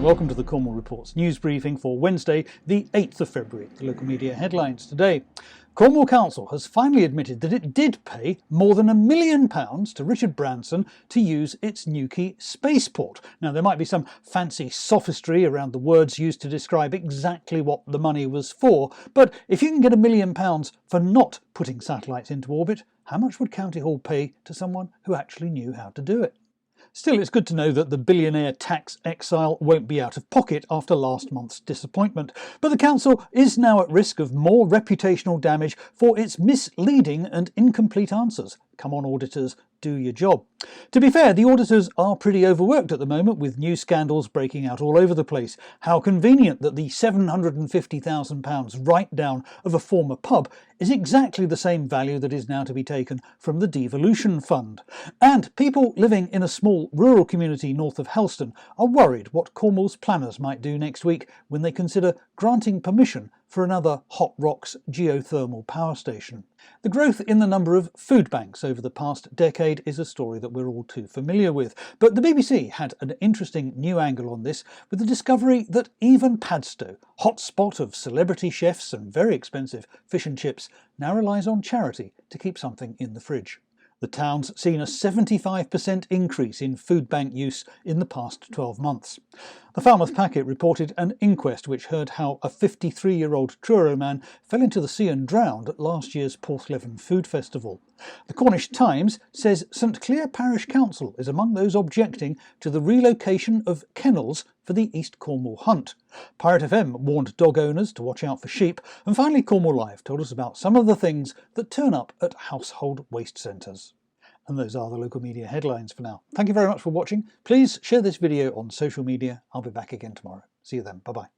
welcome to the Cornwall Reports news briefing for Wednesday, the 8th of February. The local media headlines today. Cornwall Council has finally admitted that it did pay more than £1 million to Richard Branson to use its Newquay spaceport. Now, there might be some fancy sophistry around the words used to describe exactly what the money was for, but if you can get £1 million for not putting satellites into orbit, how much would County Hall pay to someone who actually knew how to do it? Still, it's good to know that the billionaire tax exile won't be out of pocket after last month's disappointment. But the council is now at risk of more reputational damage for its misleading and incomplete answers. Come on, auditors, do your job. To be fair, the auditors are pretty overworked at the moment, with new scandals breaking out all over the place. How convenient that the £750,000 write-down of a former pub is exactly the same value that is now to be taken from the devolution fund. And people living in a small rural community north of Helston are worried what Cornwall's planners might do next week when they consider granting permission for another Hot Rocks geothermal power station. The growth in the number of food banks over the past decade is a story that we're all too familiar with, but the BBC had an interesting new angle on this with the discovery that even Padstow, hotspot of celebrity chefs and very expensive fish and chips, now relies on charity to keep something in the fridge. The town's seen a 75% increase in food bank use in the past 12 months. The Falmouth Packet reported an inquest which heard how a 53-year-old Truro man fell into the sea and drowned at last year's Porthleven Food Festival. The Cornish Times says St Cleer Parish Council is among those objecting to the relocation of kennels for the East Cornwall Hunt. Pirate FM warned dog owners to watch out for sheep, and finally Cornwall Live told us about some of the things that turn up at household waste centres. And those are the local media headlines for now. Thank you very much for watching. Please share this video on social media. I'll be back again tomorrow. See you then. Bye-bye.